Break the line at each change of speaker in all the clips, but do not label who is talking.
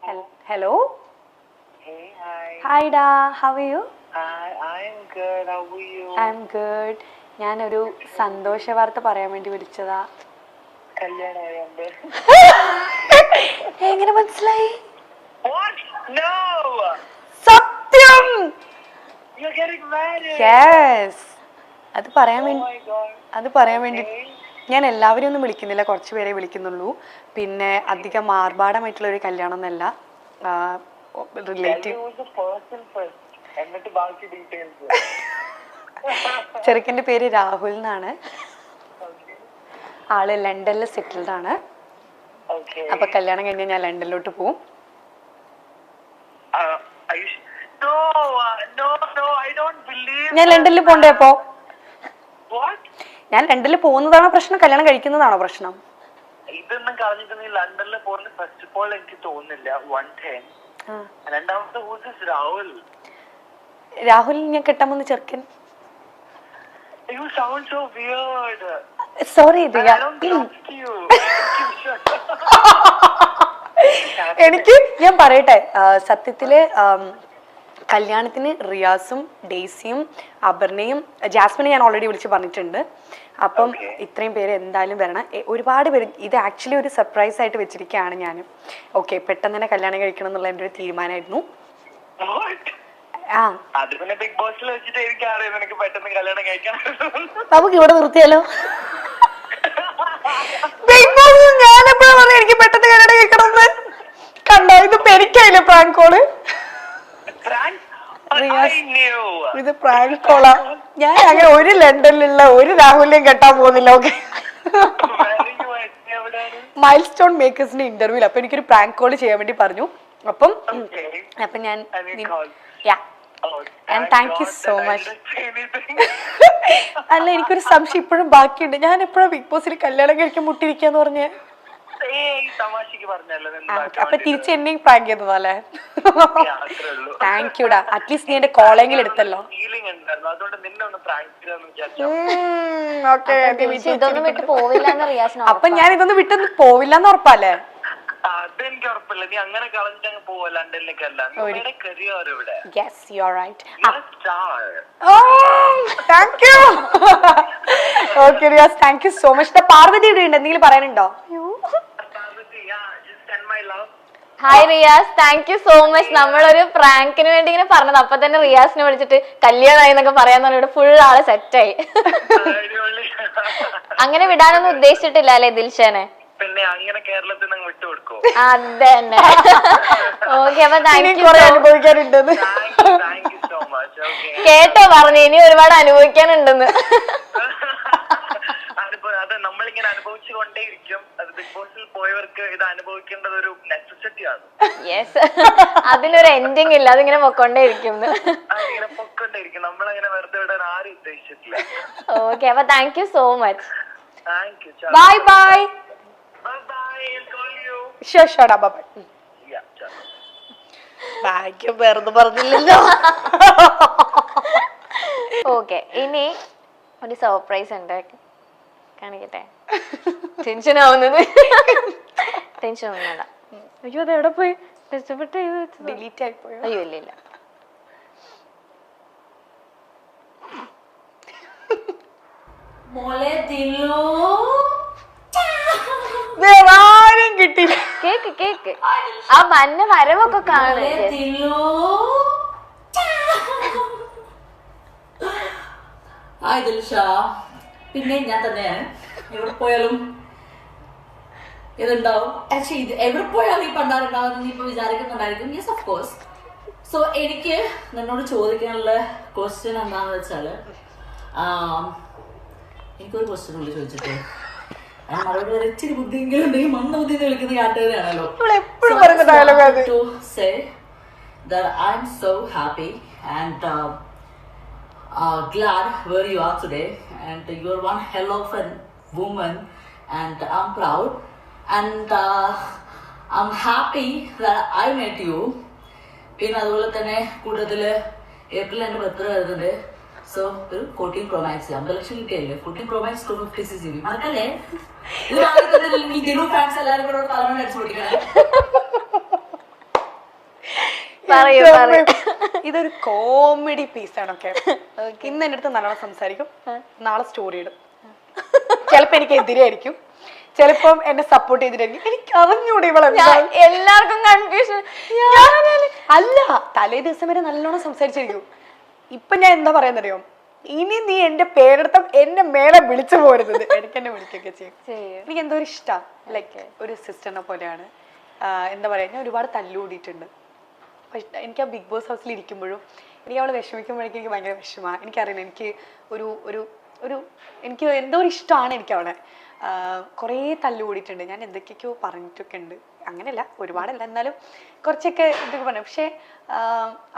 Hello.
Hey, hi.
Hi Da, how are you?
Hi, I'm good. How are you?
I'm good. ഞാനൊരു സന്തോഷ വാർത്ത പറയാൻ വേണ്ടി വിളിച്ചതാ.
കല്യാണമായോണ്ട്.
എങ്ങനെ മനസ്സിലായി?
What? No!
സത്യം!
You're getting married!
Yes. അത് പറയാൻ
Oh
വേണ്ടി
my god.
വേണ്ടി ഞാൻ എല്ലാവരും ഒന്നും വിളിക്കുന്നില്ല, കുറച്ച് പേരെ വിളിക്കുന്നുള്ളൂ. പിന്നെ അധികം ആർഭാടമായിട്ടുള്ള ഒരു കല്യാണം എന്നല്ല, റിലേറ്റീവ്.
എന്നിട്ട് ബാക്കി ഡീറ്റെയിൽസ്.
ചെറുക്കൻ്റെ പേര് രാഹുൽ എന്നാണ്. ആള് ലണ്ടനിൽ സെറ്റിൽഡ് ആണ്. അപ്പൊ കല്യാണം കഴിഞ്ഞ് ഞാൻ ലണ്ടനിലോട്ട് പോവും. ഞാൻ ലണ്ടനിൽ പോണ്ടേ? അപ്പോ ഞാൻ ലണ്ടനിൽ പോകുന്നതാണോ പ്രശ്നം, കല്യാണം കഴിക്കുന്നതാണോ പ്രശ്നം?
ഇതൊന്നും കളഞ്ഞിട്ടുണ്ടെങ്കിൽ ലണ്ടനിൽ പോകുന്നത് ഫസ്റ്റ് ഓഫ് ഓൾ എനിക്ക് തോന്നുന്നില്ല. രണ്ടാമത്തെ രാഹുൽ.
രാഹുൽ ഞാൻ കെട്ടാമെന്ന് ചെറുക്കൻ.
You sound so weird.
Sorry, Riya.
I don't trust you.
എനിക്ക് ഞാൻ പറയട്ടെ, സത്യത്തില് കല്യാണത്തിന് റിയാസും ഡെയ്സിയും അപർണയും ജാസ്മിനെ ഞാൻ ഓൾറെഡി വിളിച്ച് പറഞ്ഞിട്ടുണ്ട്. അപ്പം ഇത്രയും പേര് എന്തായാലും വരണം. ഒരുപാട് പേര് ഇത് ആക്ച്വലി ഒരു സർപ്രൈസ് ആയിട്ട് വെച്ചിരിക്കുകയാണ് ഞാൻ. ഓക്കെ, പെട്ടെന്ന് തന്നെ കല്യാണം കഴിക്കണം എന്നുള്ള എൻ്റെ ഒരു തീരുമാനമായിരുന്നു. നമുക്ക് ഇവിടെ നിർത്തിയാലോ? ബിഗ് ബോസ് ഞാൻ എപ്പോഴാ പറഞ്ഞു എനിക്ക് പെട്ടെന്ന് കല്യാണം കഴിക്കണമെന്ന്? കണ്ടോ, ഇത് പെരിക്കായില്ലേ പ്രാങ്ക് കോള്? ഇത് പ്രാങ്ക് കോളാ. ഞാൻ അങ്ങനെ ഒരു ലണ്ടനിലുള്ള ഒരു രാഹുലിനെയും കെട്ടാൻ പോകുന്നില്ല. ഓക്കെ, മൈൽ സ്റ്റോൺ മേക്കേഴ്സിന്റെ ഇന്റർവ്യൂല് അപ്പൊ എനിക്കൊരു പ്രാങ്ക് കോള് ചെയ്യാൻ വേണ്ടി പറഞ്ഞു. അപ്പം ഞാൻ താങ്ക് യു സോ മച്ച്. അല്ല, എനിക്കൊരു സംശയം ഇപ്പോഴും ബാക്കിയുണ്ട്. ഞാൻ എപ്പോഴും ബിഗ് ബോസിൽ കല്യാണം കഴിക്കാൻ മുട്ടിരിക്കാന്ന് പറഞ്ഞേ. അപ്പൊ തിരിച്ച് എന്നെയും പ്രാങ്ക് ചെയ്തതല്ലേ? താങ്ക് യുടാ, അറ്റ്ലീസ്റ്റ് നീ എന്റെ കോളെങ്കിലും എടുത്തല്ലോ. അപ്പൊ ഞാൻ ഇതൊന്നും വിട്ടൊന്നും പോവില്ലെന്ന് ഉറപ്പല്ലേ?
അതെനിക്ക് ഉറപ്പില്ല. നീ അങ്ങനെ കളഞ്ഞിട്ട് പോവാ ലണ്ടനിലേക്കല്ല.
Yes, you're right. Oh, thank you. Okay, Riyaz, thank you so much. Parvathi ഇവിടെ ഉണ്ട്, എന്തെങ്കിലും പറയാനുണ്ടോ?
Hi Riyas, thank you so much. നമ്മളൊരു പ്രാങ്കിന് വേണ്ടി ഇങ്ങനെ പറഞ്ഞത്, അപ്പൊ തന്നെ റിയാസിനെ വിളിച്ചിട്ട് കല്യാണമായി എന്നൊക്കെ പറയാന്ന് പറഞ്ഞിട്ട് ഫുൾ ആള് സെറ്റായി. അങ്ങനെ വിടാനൊന്നും ഉദ്ദേശിച്ചിട്ടില്ല അല്ലേ ദിൽഷനെ?
പിന്നെ അങ്ങനെ കേരളത്തിൽ നിന്ന് വിട്ടുകൊടുക്കോ?
അതന്നെ. ഓക്കെ, അപ്പൊ
അനുഭവിക്കാനുണ്ടെന്ന്
കേട്ടോ പറഞ്ഞു. ഇനി ഒരുപാട് അനുഭവിക്കാനുണ്ടെന്ന്.
അത് നമ്മളിങ്ങനെ അനുഭവിച്ചുകൊണ്ടേയിരിക്കും. അത് ബിഗ് ബോസിൽ പോയവർക്ക് ഇത് അനുഭവിക്കേണ്ടത് ഒരു നെസസിറ്റി ആണ്.
യെസ്, അതിനൊരു എൻഡിങ് ഇല്ല, അതിങ്ങനെ പൊക്കൊണ്ടേയിരിക്കും.
അതിങ്ങനെ പൊക്കൊണ്ടേയിരിക്കും. നമ്മളങ്ങനെ വെറുതെ വിടാൻ ആരും ഉദ്ദേശിച്ചിട്ടില്ല.
ഓക്കെ, അപ്പൊ thank you so much.
Thank you.
Bye bye. ഭാഗ്യം വേറൊന്നും പറഞ്ഞില്ലല്ലോ.
ഓക്കെ, ഇനി ഒരു സർപ്രൈസ് ഉണ്ട്, കാണിക്കട്ടെ. ടെൻഷൻ ആവുന്നത്. ടെൻഷൻ ഒന്നും വേണ്ട.
അയ്യോ, അത് എവിടെ പോയി? ഡിലീറ്റ് ആയി പോയോ?
അയ്യോ, ഇല്ല ഇല്ല.
വേറാരും കിട്ടില്ല.
കേക്ക് കേക്ക്, ആ മഞ്ഞ വരവൊക്കെ കാണും.
പിന്നെ ഞാൻ തന്നെയാണ്. എവിടെ പോയാലും ഇതുണ്ടാവും. ആക്ച്വലി ഇത് എവിടെ പോയാലും ഈ പണ്ടാറുണ്ടാവും നീ ഇപ്പൊ വിചാരിക്കുന്നുണ്ടായിരിക്കും. Yes, of course. സോ എനിക്ക് നിന്നോട് ചോദിക്കാനുള്ള ക്വസ്റ്റ്യൻ എന്താണെന്ന് വെച്ചാല്, എനിക്കൊരു ക്വസ്റ്റ്യൻ ഉള്ളു ചോദിച്ചിട്ട് മറുപടി വരെ ഇച്ചിരി ബുദ്ധിയെങ്കിലും ഉണ്ടെങ്കിൽ മണ്ണ ബുദ്ധി കളിക്കുന്ന കാട്ടുകാരാണല്ലോ. To say that I'm so happy and glad where you are today, and you're one hell of a woman, and I'm proud, and I'm happy that I met you. പിന്നെ അതുപോലെ തന്നെ കൂട്ടത്തില് ഏപ്രിൽ എൻ്റെ ബർത്ത്ഡേ വരുന്നുണ്ട്. So ഒരു 14 Pro Max 50 ലക്ഷം കിട്ടിയല്ലേ. 14 Pro Max 256GB മറക്കല്ലേ? ഇത് ഫാൻസ് എല്ലാവരും കൂടെ തലമുറ അടിച്ചു പൊട്ടിക്കണേ.
പറയൂ, പറയൂ.
ഇതൊരു കോമഡി പീസാണ്. ഓക്കെ, ഇന്ന് എൻ്റെ അടുത്ത് നല്ലോണം സംസാരിക്കും, നാളെ സ്റ്റോറി ഇടും. ചിലപ്പോ എനിക്ക് എതിരായിരിക്കും, ചിലപ്പം എന്നെ സപ്പോർട്ട് ചെയ്തിട്ടായിരിക്കും. എനിക്ക് അറിഞ്ഞൂടെ
എല്ലാവർക്കും കൺഫ്യൂഷൻ.
അല്ല, തലേ ദിവസം വരെ നല്ലോണം സംസാരിച്ചിരിക്കും. ഇപ്പൊ ഞാൻ എന്താ പറയാന്നറിയോ, ഇനി നീ എന്റെ പേരെടുത്ത എന്നെ മേലെ വിളിച്ചു പോരുന്നത്. എനിക്ക് എന്നെ വിളിക്കുകയൊക്കെ ചെയ്യും. എനിക്ക് എന്തോ ഒരു ഇഷ്ടം, ലൈക്ക് ഒരു സിസ്റ്ററിനെ പോലെയാണ്. എന്താ പറയാ, ഞാൻ ഒരുപാട് തല്ലുകൂടിയിട്ടുണ്ട്. എനിക്ക് ആ ബിഗ് ബോസ് ഹൗസിൽ ഇരിക്കുമ്പോഴും എനിക്ക് അവളെ വിഷമിക്കുമ്പോഴേക്കും എനിക്ക് ഭയങ്കര വിഷമമാണ്. എനിക്കറിയില്ല, എനിക്ക് ഒരു ഒരു ഒരു എനിക്ക് എന്തോ ഒരു ഇഷ്ടമാണ് എനിക്ക് അവളെ. കുറേ തല്ലുകൂടിയിട്ടുണ്ട്, ഞാൻ എന്തൊക്കെയൊക്കെയോ പറഞ്ഞിട്ടൊക്കെ ഉണ്ട്. അങ്ങനെയല്ല, ഒരുപാടല്ല, എന്നാലും കുറച്ചൊക്കെ ഇതൊക്കെ പറഞ്ഞു. പക്ഷേ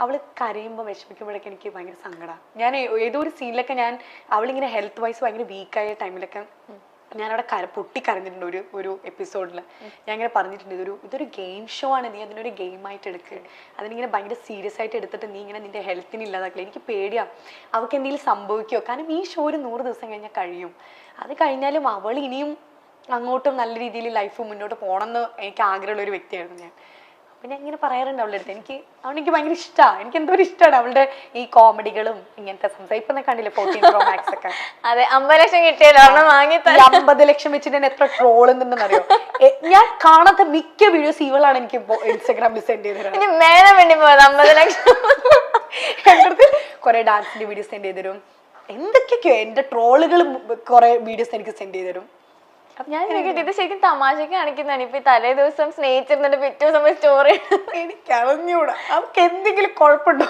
അവൾ കരയുമ്പോൾ വിഷമിക്കുമ്പോഴൊക്കെ എനിക്ക് ഭയങ്കര സങ്കടമാണ്. ഞാൻ ഏതോ ഒരു സീനിലൊക്കെ അവളിങ്ങനെ ഹെൽത്ത് വൈസ് ഭയങ്കര വീക്കായ ടൈമിലൊക്കെ ഞാനവിടെ പൊട്ടിക്കരഞ്ഞിട്ടുണ്ട്. ഒരു എപ്പിസോഡിൽ ഞാൻ ഇങ്ങനെ പറഞ്ഞിട്ടുണ്ട്, ഇതൊരു ഗെയിം ഷോ ആണ്, നീ അതിനൊരു ഗെയിമായിട്ട് എടുക്കുക, അതിനിങ്ങനെ ഭയങ്കര സീരിയസ് ആയിട്ട് എടുത്തിട്ട് നീ ഇങ്ങനെ നിന്റെ ഹെൽത്തിന് ഇല്ലാതാക്കില്ല. എനിക്ക് പേടിയാണ് അവൾക്ക് എന്തെങ്കിലും സംഭവിക്കുമോ, കാരണം ഈ ഷോ ഒരു 100 ദിവസം കഴിഞ്ഞാൽ കഴിയും. അത് കഴിഞ്ഞാലും അവൾ ഇനിയും അങ്ങോട്ടും നല്ല രീതിയിൽ ലൈഫ് മുന്നോട്ട് പോകണമെന്ന് എനിക്ക് ആഗ്രഹമുള്ള ഒരു വ്യക്തിയായിരുന്നു ഞാൻ. അപ്പം ഞാൻ ഇങ്ങനെ പറയാറുണ്ട് അവളുടെ അടുത്ത്, എനിക്ക് ഭയങ്കര ഇഷ്ടമാണ്. എനിക്ക് എന്തോ ഒരു ഇഷ്ടമാണ് അവളുടെ ഈ കോമഡികളും ഇങ്ങനത്തെ സംസാരം. ഇപ്പം കണ്ടില്ലേ 14 Pro Max ഒക്കെ.
അതെ, 50 ലക്ഷം കിട്ടിയല്ലോ,
50 ലക്ഷം വെച്ചിട്ട് ഞാൻ എത്ര ട്രോളുന്നുണ്ടെന്നറിയോ. ഞാൻ കാണാത്ത മിക്ക വീഡിയോസ് ഇവളാണ് എനിക്ക് ഇൻസ്റ്റാഗ്രാമിൽ സെൻഡ് ചെയ്ത് തരുന്നത്.
ഇനി മേലെ വേണ്ടി പോയത് 50 ലക്ഷം.
എൻ്റെ അടുത്ത് കുറെ ഡാൻസിന്റെ വീഡിയോസ് സെൻഡ് ചെയ്ത് തരും, എന്തൊക്കെയൊക്കെയോ എൻ്റെ ട്രോളുകൾ കുറെ വീഡിയോസ് എനിക്ക് സെൻഡ് ചെയ്ത് തരും.
ഞാൻ ഇത് ശരിക്കും തമാശക്ക് കാണിക്കുന്നതാണ്. ഇപ്പൊ തലേ ദിവസം സ്നേഹിച്ചിരുന്നിട്ട് പിറ്റേ ദിവസം സ്റ്റോറി
എനിക്ക് അറിഞ്ഞൂടാ അവർക്ക് എന്തെങ്കിലും കുഴപ്പമുണ്ടോ.